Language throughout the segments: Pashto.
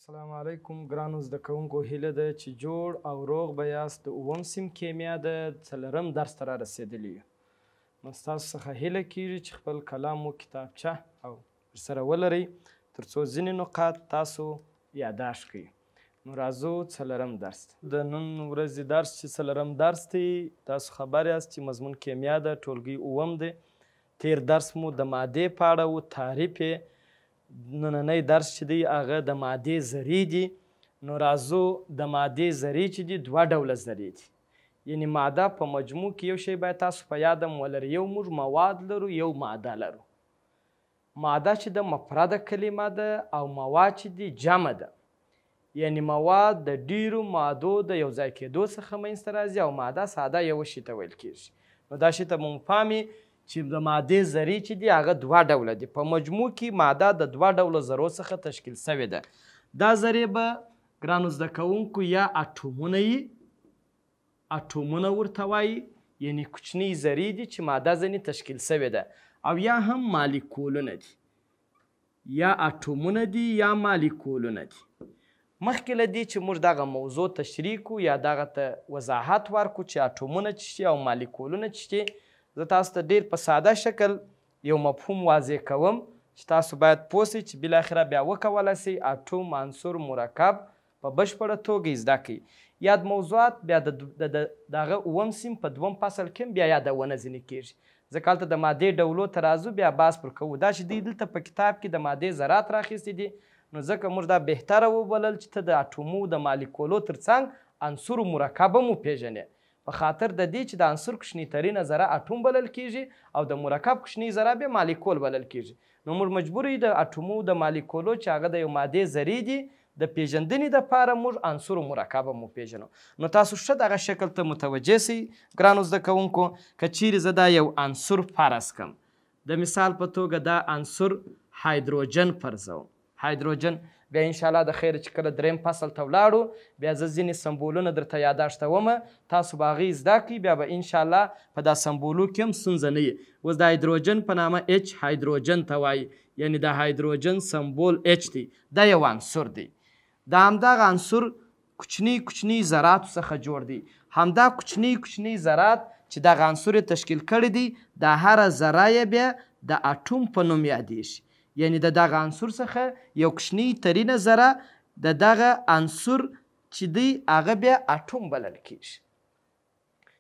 السلام علیکم ګرانو زده کوونکو، هیله ده چې جوړ او روغ به یاست. د اووم سیم کیمیا د څلورم درس ته را رسېدلي یو. نو ستاسو څخه هیله کیږي چې خپل کلام و کتابچه او ورسره ولرئ تر څو ځینې نقاط تاسو یاداشت کړئ. نو راځو څلورم درس ته. د نن ورځې درس چې څلورم درس دی، تاسو خبر یاست چې مضمون کیمیا ده، ټولګي اووم دی. تیر درس مو د مادې په اړه و، تعریف یې. نننی درس چې دی هغه د مادې ذرې دي. نو راځو د مادې ذرې چې دي دوه ډوله ذرې دي. یعنې ماده په مجموع کې یو شی باید تاسو په یاده مو ولرئ، یو موږ مواد لرو، یو ماده لرو. ماده چې د مفرده کلمه ده او مواد چې دي جمع ده. یعنې مواد د ډیرو مادو د یو ځای کېدو څخه منځته راځي او ماده ساده یو شي ته ویل کېږي. نو دا شي ته مو فهمي چې د مادې ذرې چې دي هغه دوه ډوله دي. په مجموع کې ماده د دوه ډوله ذرو څخه تشکیل شوې ده. دا ذرې به ګرانو زده کوونکو یا اټومونه وي، اټومونه ورته وایي، یعنې کوچنۍ ذرې دي چې ماده ځینې تشکیل شوې ده، او یا هم مالیکولونه دي. یا اټومونه دي یا مالیکولونه دي. مخکې له دې چې موږ دغه موضوع تشریح کړو یا دغه ته وضاحت ورکړو چې اټومونه څه شي او مالیکولونه څه شي، زه تاسو ته ډېر په ساده شکل یو مفهوم واضح کوم چې تاسو باید پوه شئ چې بالاخره بیا وکولی شئ اټوم، عنصر، مرکب په بشپړه توګه زده کړئ. یاد موضوعات بیا د دغه اووم سیم په دوم فصل کې بیا یادونه ځینې کېږي، ځکه هلته د مادې ډولو ته راځو بیا بحث پر کوو. دا چې دوی دلته په کتاب کې د مادې ذرات راخیستي دي، نو ځکه موږ دا بهتره وبلل چې ته د اټومو د مالیکولو ترڅنګ عنصر و مرکب هم وپېژنې، په خاطر د دې چې د عنصر کوچنۍ ترینه ذره اټوم بلل کېږي او د مرکب کوچنۍ ذره بیا مالیکول بلل کېږي. نو موږ مجبور یو د اټومو د مالیکولو چې هغه د یو مادې ذرې دي د پیژندنې دپاره موږ عنصر و مرکب هم وپېژنو. نو تاسو ښه دغه شکل ته متوجه سئ ګرانو زده کوونکو. که چیرې زه دا یو عنصر فرض کړم، د مثال په توګه دا عنصر هایدروجن فرضوم. هایدروجن بیا انشاءالله د خیره چې کله دریم فصل ته ولاړو بیا زه ځینې سمبولونه درته یاداشتومه، تاسو به هغې زده کړئ، بیا به انشاءالله په دا سمبولو کې هم ستونزه نه وي. اوس د هایدروجن په نامه اچ هایدروجن ته وایي، یعنې د هایدروجن سمبول اچ دی. دا یو عنصر دی. دا همدغه عنصر کوچني کوچني ذراتو څخه جوړ دی. همدا کوچني کوچني ذرات چې دغه عنصر یې تشکیل کړی دی، دا هره ذره یې بیا د اټوم په نوم یادېږي. یعنی د دغه عنصر څخه یو کوچنۍ ترینه ذره د دغه عنصر چې دی هغه بیا اټوم بلل کېږي،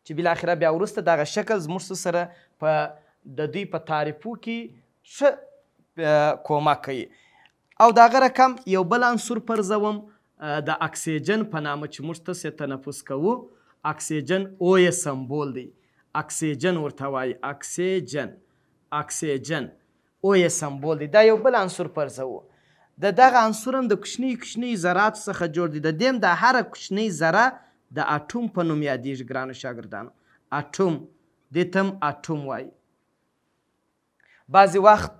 چې بالاخره بیا وروسته دغه شکل زموږ سره په د دوی په تعریفو کې ښه کومک کوي. او د هغه رقم یو بل عنصر فرضوم د اکسیجن په نامه چې موږ تاسې تنفس کوو. اکسیجن او یې سمبول دی، اکسیجن ورته وایي، اکسیجن او یې سمبول دی. دا یو بل عنصر فرضوو. د دغه عنصر هم د کوچنۍ کوچنۍ ذراتو څخه جوړ دی. د دې هم د هره کوچنۍ ذره د اټوم په نوم یادېږي ګرانو شاګردانو. اټوم، دې ته هم اټوم وایي. بعضې وخت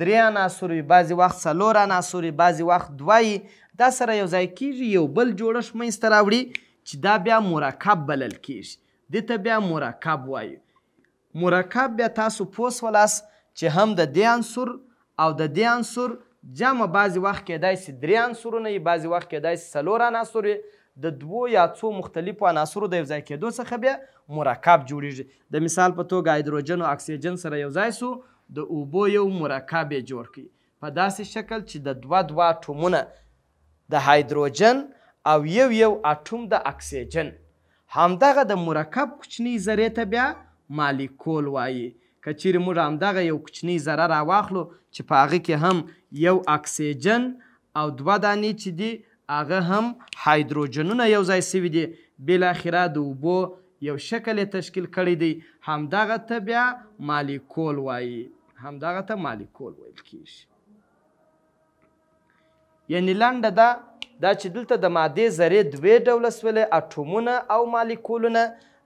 درې عناصر وي، بعضې وخت څلور عناصر وي، بعضې وخت دوه وي. دا سره یو ځای کېږي، یو بل جوړښت منځته راوړي چې دا بیا مرکب بلل کېږي. دې ته بیا مرکب وایي. مرکب بیا تاسو پوه شولاست چې هم د دې عنصر او د دې عنصر جمع بعضې وخت کېدای شي درې عنصرونه وي، بعضې وخت کېدای شي څلور عناصر وي. د دوو یا څو مختلفو عناصرو د یو ځای کېدو څخه بیا مرکب جوړېږي. د مثال په توګه هایدروجن او اکسیجن سره یو ځای سو، د اوبو یو مرکب یې جوړ کړي په داسې شکل چې د دوه اټومونه د هایدروجن او یو اټوم د اکسیجن، همدغه د مرکب کوچنۍ ذرې ته بیا مالیکول وایي. که چیرې موږ همدغه یو کوچنۍ ذره راواخلو چې په هغه کې هم یو اکسیجن او دوه دانې چې دي هغه هم هایدروجنونه یو ځای سوي دي، بالاخره د اوبو یو شکل یې تشکیل کړی دی، همدغه ته بیا مالیکول وایي. همدغه ته مالیکول ویل کېږي. یعنې لنډه دا چې دلته د مادې ذرې دوې ډوله سولې، اټومونه او مالیکولونه.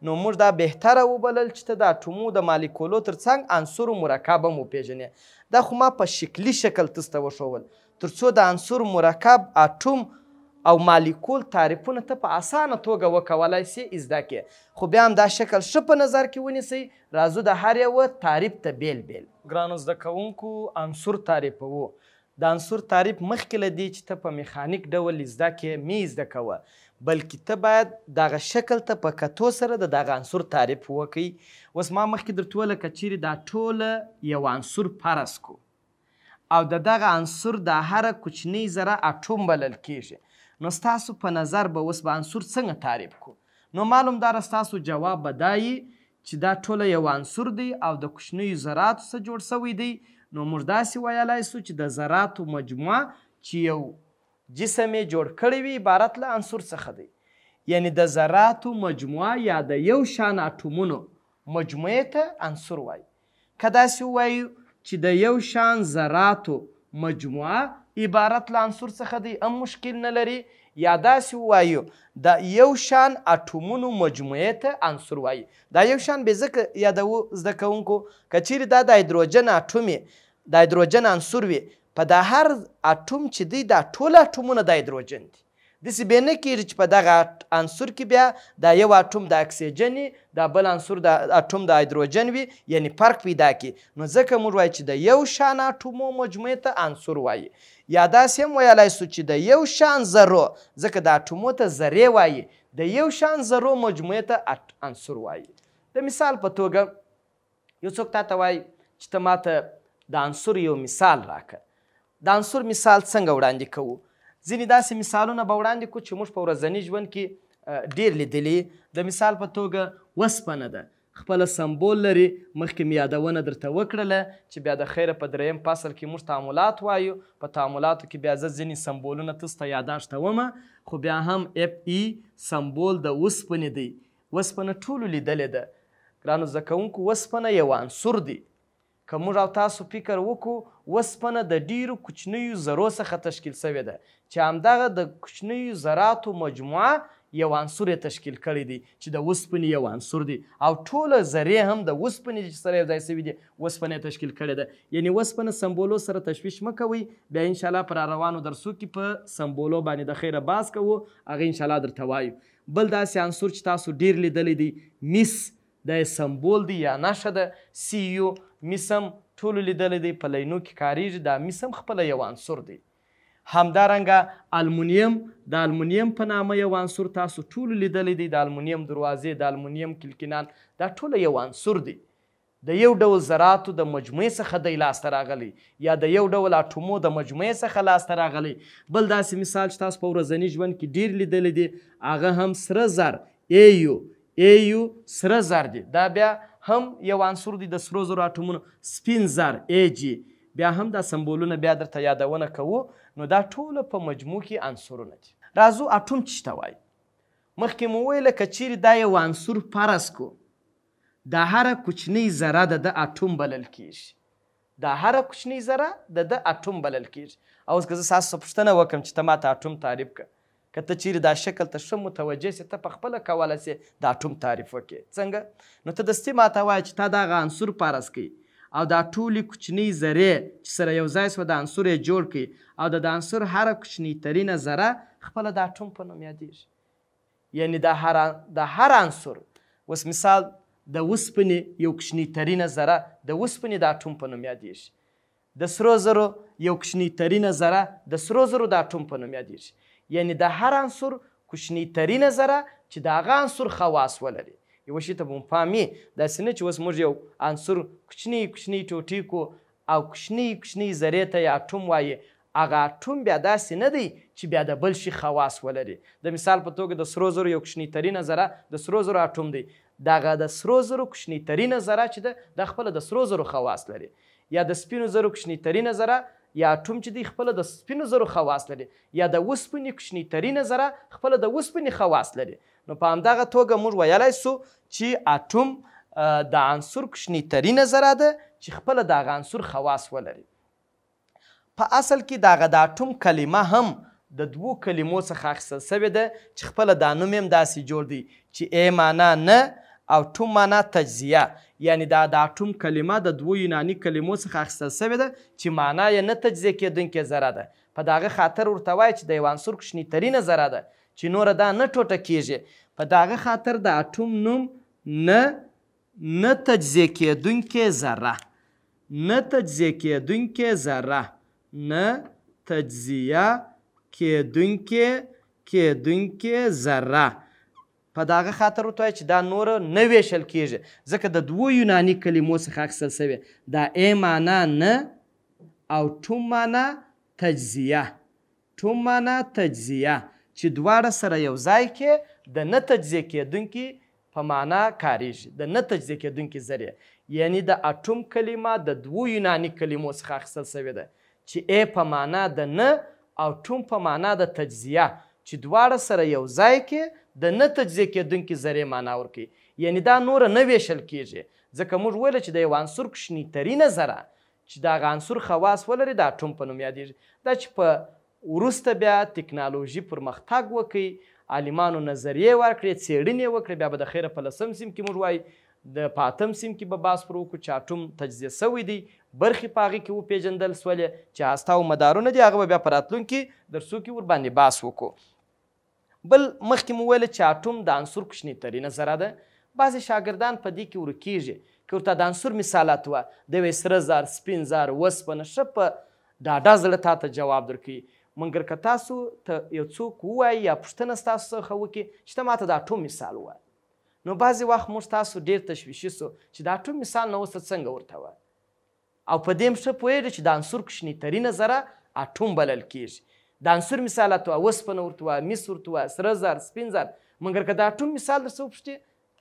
نو موږ دا بهتره وبلل چې ته د اټومو د مالیکولو ترڅنګ عنصر و مرکب هم وپېژنې. دا خو ما په شکلي شکل تاسو ته وښول تر څو د عنصر، مرکب، اټوم او مالیکول تعریفونه ته په اسانه توګه وکولی سي زده کړې. خو بیا هم دا شکل ښه په نظر کې ونیسئ. راځو د هر یوه تعریف ته بیل بیل ګرانو زده کوونکو عنصر تعریفوو. د عنصر تعریف مخکې له دې چې ته په میخانیک ډول زده کړې مې زده کوه، بلکې ته باید دغه شکل ته په کتو سره د دغه عنصر تعریف وکړئ. اوس ما مخکې درته وویل که چیرې دا ټوله یو عنصر فرض کو او د دغه عنصر د هره کوچنۍ ذره اټوم بلل کیږي، نو ستاسو په نظر به اوس به عنصر څنګه تعریف کو؟ نو معلومداره ستاسو جواب به دا وي چې دا ټوله یو عنصر دی او د کوچنیو ذراتو څخه جوړ شوی دی. نو موږ داسې ویلی سو چې د ذراتو مجموعه چې یو جسم یې جوړ کړی وي عبارت له عنصر څخه دی. یعنی د ذراتو مجموعه یا د یو شان اټومونو مجموعې ته عنصر وایي. که داسې ووایو چې د یو شان ذراتو مجموعه عبارت له عنصر څخه دی هم مشکل نه لري، یا داسې ووایو د یو شان اټومونو مجموعې ته عنصر وایي. دا یو شان بې ځکه یادوو زده کوونکو که چیرې دا د هایدروجن اټوم د هایدروجن عنصر وي، په دا هر اټوم چې دی دا ټول اټومونه د هایدروجن دي. داسې بیا نه کېږي چې په دغه عنصر کې بیا دا یو اټوم د اکسیجن وي، دا بل عنصر د اټوم د هایدروجن وي، یعنی فرق پیدا کړي. نو ځکه موږ وایو چې د یو شان اټومو مجموعې ته عنصر وایي. یا داسې هم ویلی سو چې د یو شان ذرو، ځکه د اټومو ته ذرې وایي، د یو شان ذرو مجموعې ته عنصر وایي. د مثال په توګه یو څوک تا ته وایي چې ته ماته د عنصر یو مثال راکړه. د عنصر مثال څنګه وړاندې کوو؟ ځینې داسې مثالونه به وړاندې کړو چې موږ په ورځني ژوند کې ډېر لیدلي. د مثال په توګه وسپنه ده، خپله سمبول لري. مخکې مې یادونه درته وکړله چې بیا د خیره په دریم فصل کې موږ تعاملات وایو. په تعاملاتو کې بیا زه ځینې سمبولونه تاسو ته یاداشت کومه، خو بیا هم اف ای سمبول د وسپنې دی. وسپنه ټولو لیدلې ده. ګرانو زده کوونکو وسپنه یو عنصر دی. که موږ او تاسو فکر وکړو وسپنه د ډیرو کوچنیو ذرو څخه تشکیل شوې ده، چې همدغه د کوچنیو ذراتو مجموعه یو عنصر یې تشکیل کړی دی چې د وسپنې یو عنصر دی، او ټوله ذرې هم د وسپنې سره یو ځای شوي دي، وسپنه یې تشکیل کړې ده. یعنې وسپنه سمبولو سره تشویش مه کوئ. بیا انشاءالله په راروانو درسو کې په سمبولو باندې د خیره بحث کوو، هغه انشاءالله درته وایو. بل داسې عنصر چې تاسو ډیر لیدلی دی میس، د سمبول دی یا نښه ده سی یو. میس هم ټولو لیدلی دی، په لینو کې کاریږي. دا میس هم خپله یو عنصر دی. همدارنګه المونیم، د المونیم په نامه یو عنصر تاسو ټولو لیدلی دی. د المونیم دروازې، د المونیم کلکینان، دا ټوله یو عنصر دی. د یو ډول ذراتو د مجموعې څخه دی لاسته راغلی، یا د یو ډول اټومو د مجموعې څخه لاسته راغلی. بل داسې مثال چې تاسو په ورځني ژوند کې ډیر لیدلی دی، هغه هم سره زر ایو سره زر دی. دا بیا هم یو عنصر دی د سرو زرو اټومونو. سپین زر AG، بیا هم دا سمبولونه بیا درته یادونه کوو. نو دا ټوله په مجموع کې عنصرونه دي. راځو اټوم څه ته وایي؟ مخکې مو ویله که چیرې دا یو عنصر فرض کو، دا هره کوچنۍ ذره د اټوم بلل کیږي. دا هره کوچنۍ ذره د اټوم بلل کیږي. اوس که زه ستاسو څخه پوښتنه وکړم چې ته ماته اټوم تعریف کړه، که ته چیرې دا شکل ته ښه متوجه سې، ته پخپله کولی سې د اټوم تعریف وکړې. څنګه؟ نو ته دستي ماته وایه چې تا دغه عنصر فرض کړي او دا ټولې کوچنۍ ذرې چې سره یو ځای سوه د عنصر یې جوړ کړي، او د عنصر هره کوچنۍ ترینه ذره خپله د اټوم په نوم یادېږي. یعنې د هر عنصر، اوس مثال د وسپنې یو کوچنۍ ترینه ذره د وسپنې د اټوم په نوم یادېږي. د سرو زرو یو کوچنۍ ترینه ذره د سرو زرو د اټوم په نوم یادېږي. یعنی د هر عنصر کوچنۍ ترینه ذره چې د هغه عنصر خواص ولري. یوه شي ته به مو پام وي، داسې نه چې اوس موږ یو عنصر کوچنۍ کوچنۍ ټوټې کو او کوچنۍ کوچنۍ ذرې ته یې اټوم وایي، هغه اټوم بیا داسې نه دی چې بیا د بل شي خواص ولري. د مثال په توګه د سرو زرو یو کوچنۍ ترینه ذره د سرو زرو اټوم دی. دغه د سرو زرو کوچنۍ ترینه ذره چې ده دا خپله د سرو زرو خواص لري. یا د سپینو زرو کوچنۍ ترینه ذره یا اټوم چې دی خپله د سپینو زرو خواص لري. یا د وسپنې کوچنۍ ترینه ذره خپله د وسپنې خواص لري. نو په همدغه توګه موږ ویلی سو چې اټوم د عنصر کوچنۍ ترینه ذره ده چې خپله د هغه عنصر خواص ولري. په اصل کې دغه د اټوم کلمه هم د دوو کلمو څخه اخیستل سوې ده چې خپله دا نوم هم داسې جوړ دی چې ای معنا نه او ټوم معنا تجزیه. یعنی دا د اټوم کلمه د دوو یوناني کلمو څخه اخیستل سوې ده چې معنا یې نه تجزیه کېدونکې ذره ده. په دغه خاطر ورته وایي چې د یو عنصر کوچنۍ ترینه ذره ده چې نوره دا نه ټوټه کېږي. په دغه خاطر د اټوم نوم نه تجزیه کېدونکې ذره، نه تجزیه کېدونکې ذره نه تجزیه کېدونکې ذره. په دغه خاطر ورته وایي چې دا نوره نه ویشل کېږي ځکه د دوو یوناني کلمو څخه اخیستل شوې. دا ای معنا نه او ټوم معنا تجزیه. ټوم معنا تجزیه چې دواړه سره یو ځای کې د نه تجزیه کېدونکي په معنا کاریږي، د نه تجزیه کېدونکي ذرې. یعنی د اټوم کلمه د دوو یوناني کلمو څخه اخیستل شوې ده چې ای په معنا د نه او ټوم په معنا د تجزیه چې دواړه سره یو ځای کې د نه تجزیه کېدونکي ذرې معنا ورکوي. یعنی دا نوره نه ویشل کېږي ځکه موږ ویله چې د یو عنصر کوچنیترینه ذره چې د هغه عنصر خواص ولري د اټوم په نوم یادېږي. دا چې په وروسته بیا تکنالوژي پرمختګ وکړي، عالمانو نظریې ورکړې، څېړنې وکړې، بیا به د خیره په 10م سیم کې موږ وایو په 8م سیم کې به بحث پر وکړو چې اټوم تجزیه شوی دی، برخې په هغې کې وپېژندل سولې چې هسته او مدارونه دي، هغه به بیا په راتلونکي درسو کې ورباندې بحث وکړو. بل مخکې مو ویله چې اټوم د عنصر کوچنیترینه ذره ده. بعضې شاګردان په دې کې ورکېږي که ورته د عنصر مثالات وه د یوې سره زر، سپین زر، وسپنه، ښه په ډاډه زړه تا ته جواب درکوي. مګر که تاسو ته یو څوک ووایي یا پوښتنه ستاسو څخه وکړي چې ته ماته د اټوم مثال ووایه، نو بعضې وخت موږ تاسو ډېر تشویشي سو چې د اټوم مثال نه اوس ته څنګه ورته وایه، او په دې هم ښه پوهېږي چې د عنصر کوچنیترینه ذره اټوم بلل کېږي. د عنصر مثالات وه، وسپنه ورته وه، مس ورته وه، سره زر، سپین زر. مګر که د اټوم مثال درڅه وپوښتې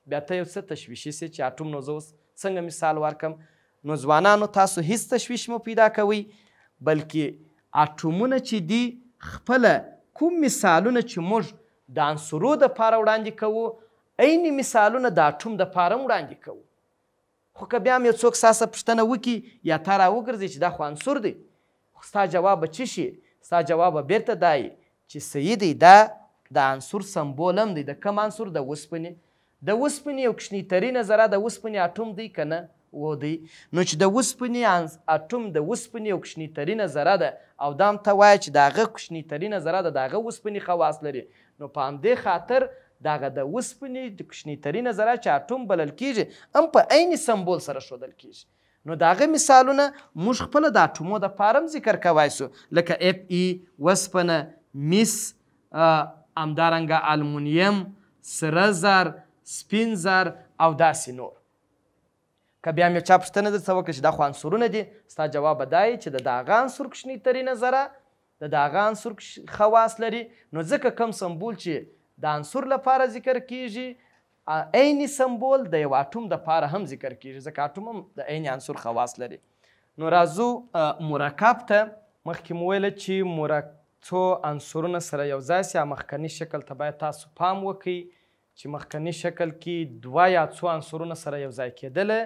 بیا ته یو څه تشویشي سې چې اټوم نو زه اوس څنګه مثال ورکړم. نو ځوانانو تاسو هیڅ تشویش مو پیدا کوئ، بلکې اټومونه چې دي خپله کوم مثالونه چې موږ د عنصرو دپاره وړاندې کوو عین مثالونه د اټوم دپاره هم وړاندې کوو. خو که بیا هم یو څوک ستاسو پوښتنه وکړي یا تا راوګرځي چې دا خو عنصر دی، خو ستا جواب به څه شي؟ ستا جواب به بیرته دا وي چې صحیح دی، دا د عنصر سمبول هم دی. د کوم عنصر؟ د اوسپنې. د اوسپنې یو کوچنیترینه ذره د اوسپنې اټوم دی که نه؟ و دی. نو چې د اوسپنې اټوم د اوسپنې یو کوچنیترینه ذره ده او دا هم ته وایه چې د هغه کوچنیترینه ذره ده، د هغه اوسپنې خواص لري، نو په همدې خاطر دغه د اوسپنې د کوچنیترینه ذره چې اټوم بلل کېږي هم په عین سمبول سره ښودل کېږي. نو د هغه مثالونه موږ خپله د اټومو دپاره هم ذکر کولی سو، لکه اف ای، وسپنه، مس، همدارنګه المونیم، سره زر، سپین زر او داسې نور. که بیا هم یو چا پوښتنه درڅه وکړه چې دا خو عنصرونه دي، ستا جواب به دا وي چې د هغه عنصر کوچنیترینه ذره د هغه عنصر خواص لري. نو ځکه کوم سمبول چې د عنصر لپاره ذکر کېږي عین سمبول د یو اټوم دپاره هم ذکر کېږي، ځکه اټوم هم د عین عنصر خواص لري. نو راځو مرکب ته. مخکې مو ویله چې څو عنصرونه سره یو ځای سي، مخکني شکل ته باید تاسو پام وکړئ چې مخکني شکل کې دوه یا څو عنصرونه سره یو ځای کېدله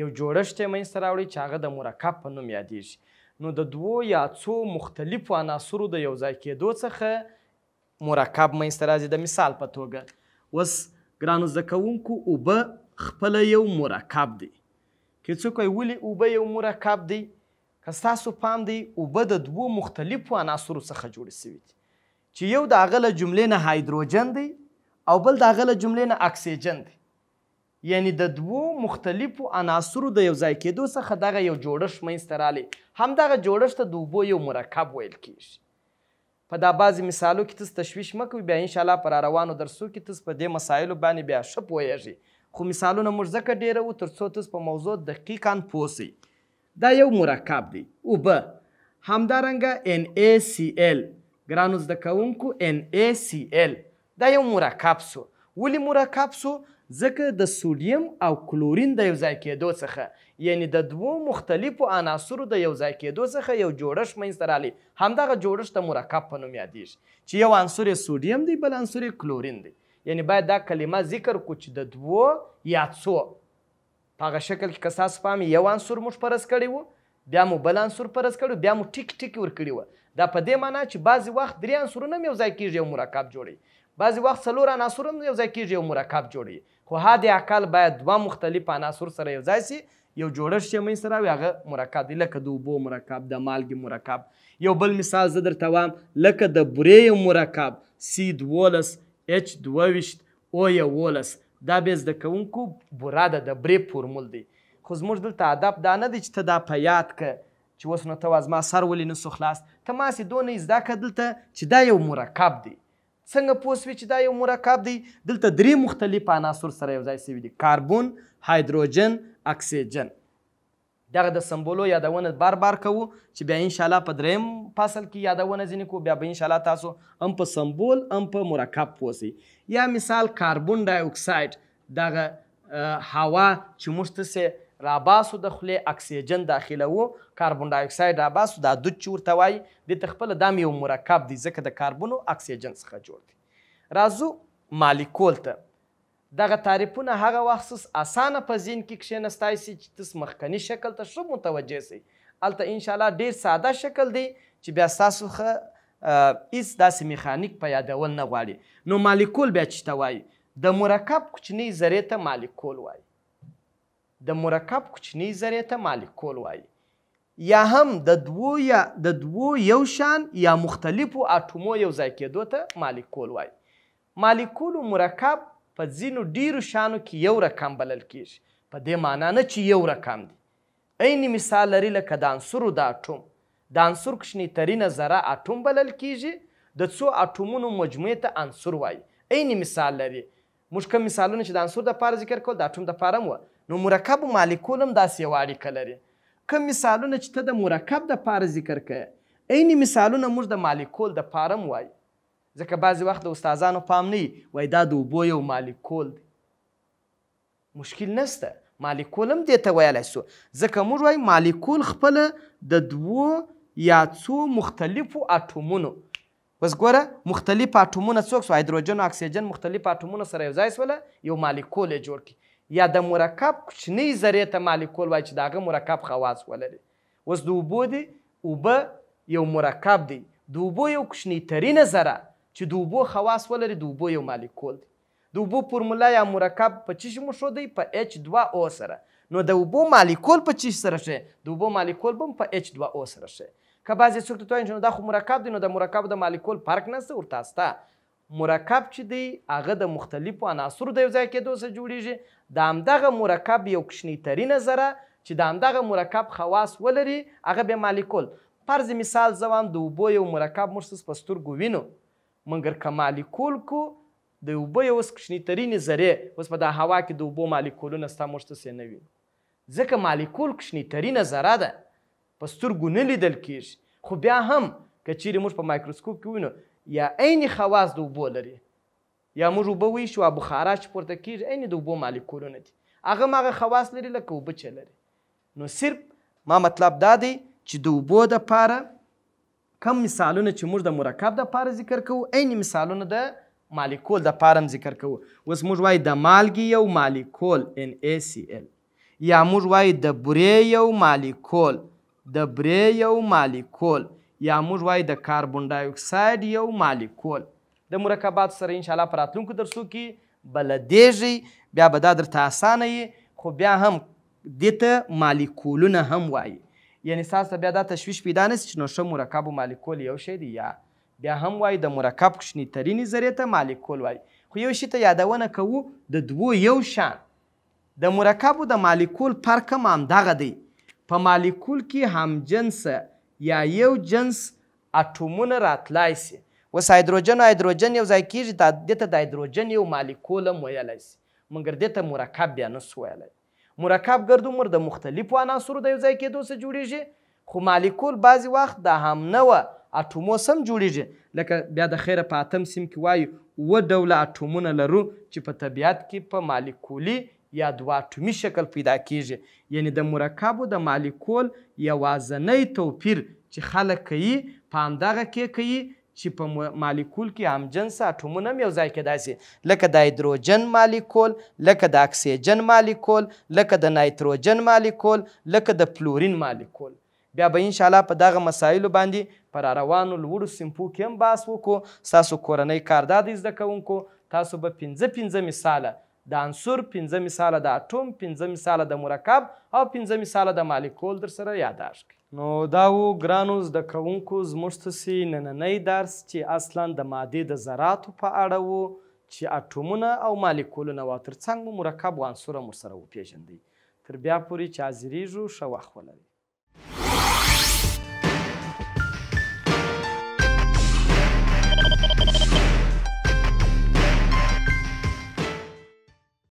یو جوړښت یې منځته راوړي چې هغه د مرکب په نوم یادېږي. نو د دوو یا څو مختلفو عناصرو د یو ځای کېدو څخه مرکب منځته راځي. د مثال په توګه اوس ګرانو زده کوونکو اوبه خپله یو مرکب دی. که څوک وایي ولې اوبه یو مرکب دی؟ که ستاسو پام دی اوبه د دوو مختلفو عناصرو څخه جوړې سوي دي چې یو د هغه له جملې نه هایدروجن دی او بل د هغه له جملې نه اکسیجن دی. یعنی د دوو مختلفو عناصرو د یو ځای کېدو څخه دغه یو جوړښت منځته رالی، همدغه جوړښت ته د اوبو یو مرکب ویل کېږي. په دا بعضې مثالو کې تاسو تشویش مه کوئ، بیا انشاءالله په راروانو درسو کې تاسو په دې مسایلو باندې بیا ښه پوهیږئ. خو مثالونه موږ ځکه ډېروو تر څو تاسو په موضوع دقیقاً پوه سئ. دا یو مرکب دی اوبه. همدارنګه NaCl، ګرانو زده کوونکو NaCl دا یو مرکب سو. ولې مرکب سو؟ ځکه د سودیم او کلورین د یو ځای کېدو څخه، یعنی د دوو مختلفو عناصرو د یو ځای کېدو څخه یو جوړښت منځته رالی، همدغه جوړښت د مرکب په نوم یادېږي چې یو عنصر یې سودیم دی بل عنصر یې کلورین دی. یعنی باید دا کلمه ذکر کړو چې د دوو یا څو په هغه شکل کې که ستاسو پام یو عنصر موږ فرض کړی و، بیا مو بل عنصر فرض کړی، بیا مو ټیک ټیک ورکړي وه. دا په دې معنا چې بعضې وخت 3 عنصرونه هم یو ځای کېږي یو مرکب جوړوي، بعضې وخت 4 عناصر هم یو ځای کېږي یو مرکب جوړوي. خو حد اقل باید 2 مختلف عناصر سره یو ځای سي، یو جوړښت یې منځته راوړي، هغه مرکب دی. لکه د اوبو مرکب، د مالګې مرکب. یو بل مثال زه درته وایم، لکه د بورې یو مرکب C12 H22 O11. دا بیا زده کوونکو بوره ده، د برې فورمول دی. خو زموږ دلته هدف دا نه دی چې ته دا په یاد که چې اوس نو ته زما سر ولې نسو خلاص ته ماسې دونه زده کړه دلته چې دا یو مرکب دی. څنګه پوه سوې چې دا یو مرکب دی؟ دلته 3 مختلف عناصر سره یو ځای سوي دي: کاربون، هایدروجن، اکسیجن. دغه د سمبولو یادونه بار کوو چې بیا انشاءالله په 3م فصل کې یادونه ځینې کوو. بیا به انشاءالله تاسو هم په سمبول هم په مرکب پوه سئ. یا مثال کاربون ډای اکساید، دغه هوا چې موږ تاسې راباسو د خولې، اکسیجن داخلوو، کاربون ډای اکساید راباسو، دا دود چې ورته وایي دې ته خپله دا یو مرکب دی ځکه د کاربون او اکسیجن څخه جوړ دی. راځو مالیکول ته. دغه تعریفونه هغه وخت اسانه په ذهن کې کښېنستی سي چې تاسو مخکني شکل ته ښه متوجه سئ. هلته انشاءالله ډېر ساده شکل دی چې بیا ستاسو ښه هېڅ داسې میخانیک په یادول نه غواړي. نو مالیکول بیا چې ته وایي د مرکب کوچنۍ ذرې ته مالیکول وایي. د مرکب کوچنۍ ذرې ته مالیکول وایي. یا هم د دوو یو شان یا مختلفو اټومو یو ځای کېدو ته مالیکول وایي. مالیکول و مرکب په ځینو ډیرو شانو کې یو رقم بلل کېږي. په دې معنا نه چې یو رقم دی. عین مثال لري لکه د عنصرو د اټوم. د عنصر کوچنۍ ترینه ذره اټوم بلل کېږي. د څو اټومونو مجموعې ته عنصر وایي. عین مثال لري. موږ کوم مثالونه چې د عنصر دپاره ذکر کول د اټوم دپاره هم وه. نو مرکب و مالیکول هم داسې یوه اړیکه لري. کوم مثالونه چې ته د مرکب دپاره ذکر کړې عین مثالونه موږ د مالیکول دپاره هم وایو. ځکه بعضې وخت د استادانو پام نه وي وایي دا د اوبو یو مالیکول دی. مشکل نشته، مالیکول هم دې ته ویلی سو. ځکه موږ وایو مالیکول خپله د 2 یا څو مختلفو اټومونو، بس ګوره مختلف اټومونه څوک سو؟ هایدروجن او اکسیجن مختلف اټومونه سره یو ځای سوله یو مالیکول یې جوړ کړي. یا د مرکب کوچنۍ ذرې ته مالیکول وایي چې د هغه مرکب خواص ولري. اوس د اوبو دی، اوبه یو مرکب دی. د اوبو یو کوچنۍ ترینه ذره چې د اوبو خواص ولري د اوبو یو مالیکول دی. د اوبو فورمولا یا مرکب په چی شي مښودی؟ په H2O سره. نو د اوبو مالیکول په چی سره شي؟ د اوبو مالیکول به په H2O سره شي. که بعضې څوک ته وایي چې دا خو مرکب دی، نو د مرکب د مالیکول فرق نشته ورته سته. مرکب چې دی هغه د مختلفو عناصرو د یو ځای کېدو څخه جوړیږي. د همدغه مرکب یو کوچنۍ ترینه ذره چې د همدغه مرکب خواص ولري هغه بیا مالیکول. فرض مثال زه وایم د اوبو یو مرکب موږ په سترګو وینو، مګر که مالیکول کو د اوبو یو کوچنۍ ترینې ذرې، اوس په دا هوا کې د اوبو مالیکولونه ستا موږ تاسې نه وینو ځکه مالیکول کوچنۍ ترینه ذره ده، په سترګو نه لیدل کېږي. خو بیا هم که چیرې موږ په مایکروسکوپ کې وینو یا عین خواص د اوبو لري. یا موږ اوبه ویشو بخارا چې پورته کېږي عین د اوبو مالیکولونه دي، هغه هم هغه خواص لري لکه اوبه چې لري. نو صرف ما مطلب دا دی چې د اوبو دپاره کم مثالونه چې موږ د مرکب دپاره ذکر کوو عین مثالونه د مالیکول دپاره هم ذکر کوو. اوس موږ وایو د مالګې یو مالیکول NaCl، یا موږ وایو د بورې یو مالیکول، د برې یو مالیکول، یا موږ وایو د کاربون ډای اکساید یو مالیکول. د مرکباتو سره انشاءالله په راتلونکو درسو کې بلدیږئ، بیا به دا درته اسانه وي. خو بیا هم دې ته مالیکولونه هم وایي. یعنې ستاسو ته بیا دا تشویش پیدا نه سي چې نو ښه مرکب و مالیکول یو شی دی. یا بیا هم وایي د مرکب کوچنۍ ترینې ذرې ته مالیکول وایي. خو یو شي ته یادونه کوو د 2 یو شان. د مرکب و د مالیکول فرق هم همدغه دی. په مالیکول کې همجنسه یا یو جنس اټومونه راتلای سي. اوس هایدروجن او هایدروجن یو ځای کېږي، دې ته د هایدروجن یو مالیکول هم ویلی سي، مګر دې ته مرکب بیا نسو ویلی. مرکب ګرد عمر د مختلفو عناصرو د یو ځای کېدو څخه جوړیږي. خو مالیکول بعضې وخت د همنوع اټومو سم جوړیږي. لکه بیا د خیره په اتم سیم کې وایو 7 ډوله اټومونه لرو چې په طبیعت کې په مالیکولي یا 2 اټومي شکل پیدا کېږي. یعنې د مرکب او د مالیکول یوازنی توپیر چې خلک کوي په همدغه کې کوي چې په مالیکول کې همجنسه اټومونه هم یو ځای کېدای سي، لکه د هایدروجن مالیکول، لکه د اکسیجن مالیکول، لکه د نایتروجن مالیکول، لکه د فلورین مالیکول. بیا به انشاءالله په دغه مسایلو باندې په راروانو لوړو صنفو کې هم بحث وکړو. ستاسو کورنۍ کار دا دی زده کوونکو، تاسو به 5 مثاله د عنصر، 5 مثاله د اټوم، 5 مثاله د مرکب او 5 مثاله د مالیکول در سره یاداشت کړئ. نو دا و ګرانو زده کوونکو زموږ تاسې نننی درس چې اصلا د مادې د ذراتو په اړه و چې اټومونه او مالیکولونه و، تر څنګ مو مرکب و عنصر هم ورسره وپېژندئ. تر بیا پورې چې حاضرېږو ښه وخت ولرئ.